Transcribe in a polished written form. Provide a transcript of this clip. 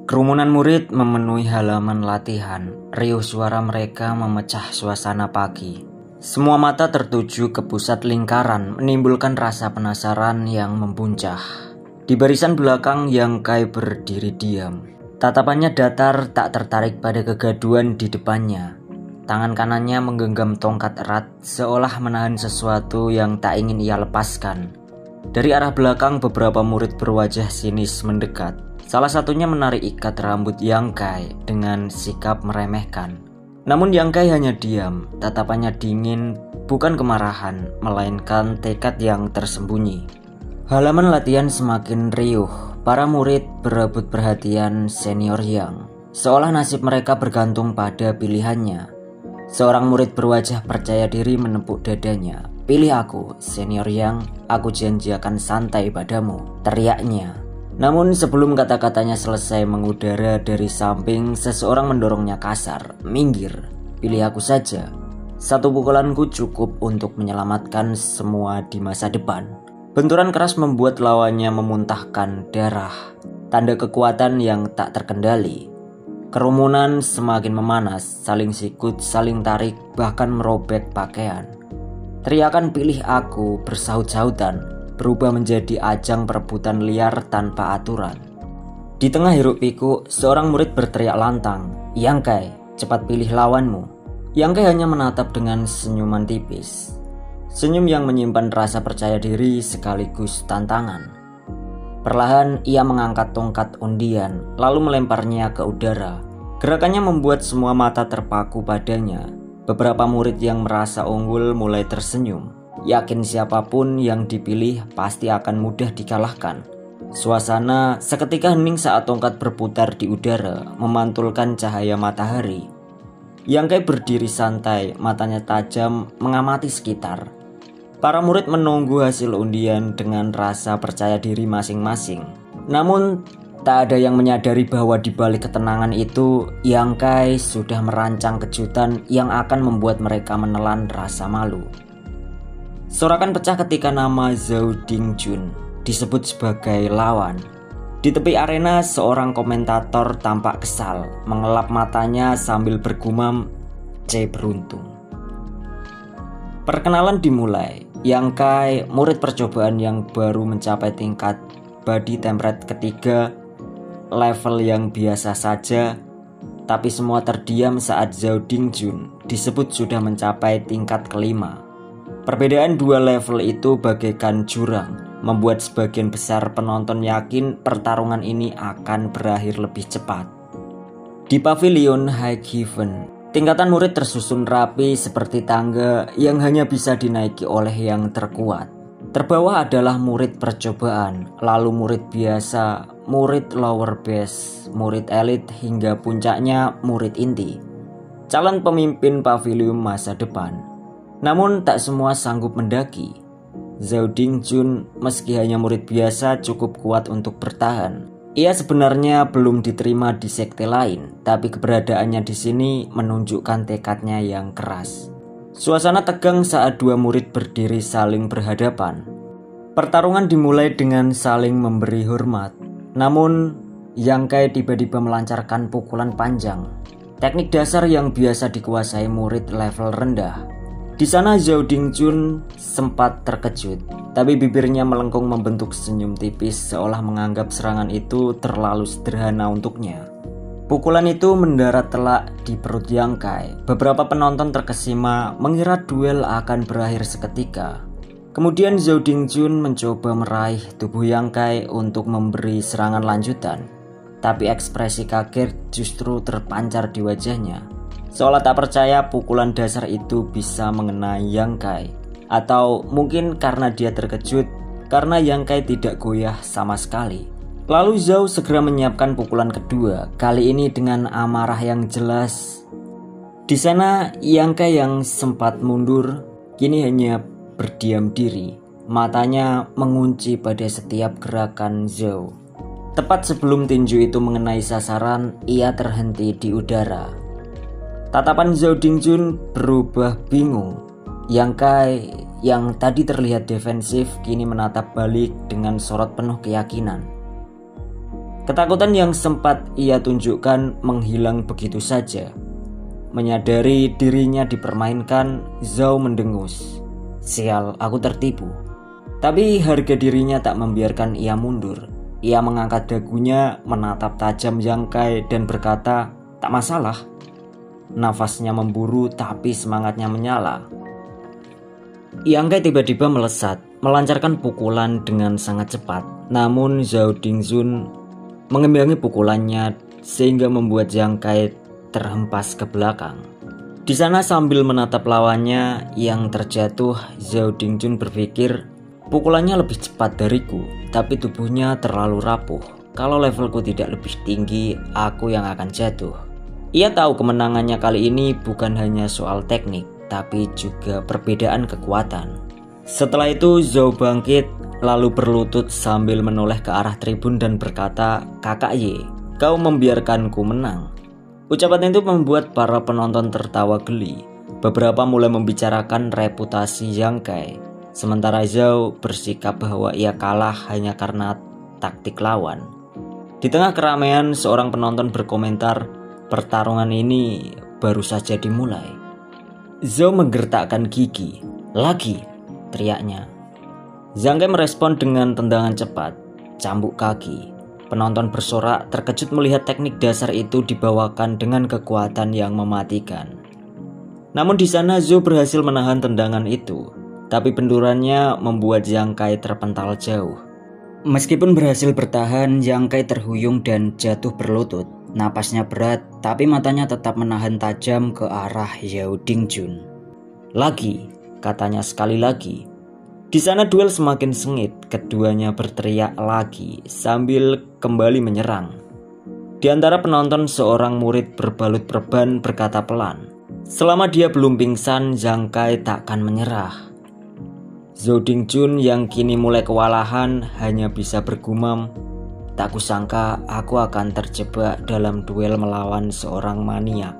Kerumunan murid memenuhi halaman latihan. Riuh suara mereka memecah suasana pagi. Semua mata tertuju ke pusat lingkaran, menimbulkan rasa penasaran yang membuncah. Di barisan belakang, Yang Kai berdiri diam. Tatapannya datar, tak tertarik pada kegaduhan di depannya. Tangan kanannya menggenggam tongkat erat, seolah menahan sesuatu yang tak ingin ia lepaskan. Dari arah belakang, beberapa murid berwajah sinis mendekat. Salah satunya menarik ikat rambut Yang Kai dengan sikap meremehkan. Namun Yang Kai hanya diam, tatapannya dingin, bukan kemarahan, melainkan tekad yang tersembunyi. Halaman latihan semakin riuh, para murid berebut perhatian senior Yang, seolah nasib mereka bergantung pada pilihannya. Seorang murid berwajah percaya diri menepuk dadanya. "Pilih aku, senior Yang, aku janji akan santai padamu," teriaknya. Namun sebelum kata-katanya selesai mengudara dari samping, seseorang mendorongnya kasar. "Minggir, pilih aku saja. Satu pukulanku cukup untuk menyelamatkan semua di masa depan." Benturan keras membuat lawannya memuntahkan darah, tanda kekuatan yang tak terkendali. Kerumunan semakin memanas, saling sikut, saling tarik, bahkan merobek pakaian. Teriakan "pilih aku" bersaut-sautan, berubah menjadi ajang perebutan liar tanpa aturan. Di tengah hiruk pikuk, seorang murid berteriak lantang, "Yang Kai, cepat pilih lawanmu." Yang Kai hanya menatap dengan senyuman tipis. Senyum yang menyimpan rasa percaya diri sekaligus tantangan. Perlahan ia mengangkat tongkat undian, lalu melemparnya ke udara. Gerakannya membuat semua mata terpaku padanya. Beberapa murid yang merasa unggul mulai tersenyum, yakin siapapun yang dipilih pasti akan mudah dikalahkan. Suasana seketika hening saat tongkat berputar di udara, memantulkan cahaya matahari. Yang Kai berdiri santai, matanya tajam, mengamati sekitar. Para murid menunggu hasil undian dengan rasa percaya diri masing-masing. Namun tak ada yang menyadari bahwa di balik ketenangan itu, Yang Kai sudah merancang kejutan yang akan membuat mereka menelan rasa malu. Sorakan pecah ketika nama Zhao Dingjun disebut sebagai lawan. Di tepi arena, seorang komentator tampak kesal, mengelap matanya sambil bergumam, "C beruntung." Perkenalan dimulai. Yang Kai, murid percobaan yang baru mencapai tingkat body template ketiga, level yang biasa saja, tapi semua terdiam saat Zhao Dingjun disebut sudah mencapai tingkat kelima. Perbedaan dua level itu bagaikan jurang, membuat sebagian besar penonton yakin pertarungan ini akan berakhir lebih cepat. Di pavilion High Heaven, tingkatan murid tersusun rapi seperti tangga yang hanya bisa dinaiki oleh yang terkuat. Terbawah adalah murid percobaan, lalu murid biasa, murid lower base, murid elit, hingga puncaknya murid inti, calon pemimpin pavilion masa depan. Namun tak semua sanggup mendaki. Zhao Dingjun meski hanya murid biasa cukup kuat untuk bertahan. Ia sebenarnya belum diterima di sekte lain, tapi keberadaannya di sini menunjukkan tekadnya yang keras. Suasana tegang saat dua murid berdiri saling berhadapan. Pertarungan dimulai dengan saling memberi hormat. Namun Yang Kai tiba-tiba melancarkan pukulan panjang, teknik dasar yang biasa dikuasai murid level rendah. Di sana Zhao Dingjun sempat terkejut, tapi bibirnya melengkung membentuk senyum tipis seolah menganggap serangan itu terlalu sederhana untuknya. Pukulan itu mendarat telak di perut Yang Kai. Beberapa penonton terkesima mengira duel akan berakhir seketika. Kemudian Zhao Dingjun mencoba meraih tubuh Yang Kai untuk memberi serangan lanjutan, tapi ekspresi kaget justru terpancar di wajahnya. Seolah tak percaya pukulan dasar itu bisa mengenai Yang Kai. Atau mungkin karena dia terkejut, karena Yang Kai tidak goyah sama sekali. Lalu Zhao segera menyiapkan pukulan kedua, kali ini dengan amarah yang jelas. Di sana Yang Kai yang sempat mundur, kini hanya berdiam diri. Matanya mengunci pada setiap gerakan Zhao. Tepat sebelum tinju itu mengenai sasaran, ia terhenti di udara. Tatapan Zhao Dingjun berubah bingung. Yang Kai yang tadi terlihat defensif kini menatap balik dengan sorot penuh keyakinan. Ketakutan yang sempat ia tunjukkan menghilang begitu saja. Menyadari dirinya dipermainkan, Zhao mendengus. Sial, aku tertipu. Tapi harga dirinya tak membiarkan ia mundur. Ia mengangkat dagunya, menatap tajam Yang Kai dan berkata, tak masalah. Nafasnya memburu tapi semangatnya menyala. Yang Kai tiba-tiba melesat, melancarkan pukulan dengan sangat cepat. Namun Zhao Dingzun mengimbangi pukulannya sehingga membuat Yang Kai terhempas ke belakang. Di sana sambil menatap lawannya yang terjatuh, Zhao Dingzun berpikir, pukulannya lebih cepat dariku, tapi tubuhnya terlalu rapuh. Kalau levelku tidak lebih tinggi, aku yang akan jatuh. Ia tahu kemenangannya kali ini bukan hanya soal teknik, tapi juga perbedaan kekuatan. Setelah itu Zhao bangkit, lalu berlutut sambil menoleh ke arah tribun dan berkata, "Kakak Ye, kau membiarkanku menang." Ucapan itu membuat para penonton tertawa geli. Beberapa mulai membicarakan reputasi Yang Kai, sementara Zhao bersikap bahwa ia kalah hanya karena taktik lawan. Di tengah keramaian, seorang penonton berkomentar, "Pertarungan ini baru saja dimulai." Zhao menggertakkan gigi. "Lagi!" teriaknya. Yang Kai merespon dengan tendangan cepat, cambuk kaki. Penonton bersorak terkejut melihat teknik dasar itu dibawakan dengan kekuatan yang mematikan. Namun di sana Zhao berhasil menahan tendangan itu, tapi benturannya membuat Yang Kai terpental jauh. Meskipun berhasil bertahan, Yang Kai terhuyung dan jatuh berlutut. Napasnya berat, tapi matanya tetap menahan tajam ke arah Zhao Dingzun. "Lagi," katanya sekali lagi. Di sana duel semakin sengit, keduanya berteriak lagi sambil kembali menyerang. Di antara penonton seorang murid berbalut perban berkata pelan, "Selama dia belum pingsan, Yang Kai takkan menyerah." Zhao Dingzun yang kini mulai kewalahan hanya bisa bergumam, "Tak kusangka aku akan terjebak dalam duel melawan seorang maniak."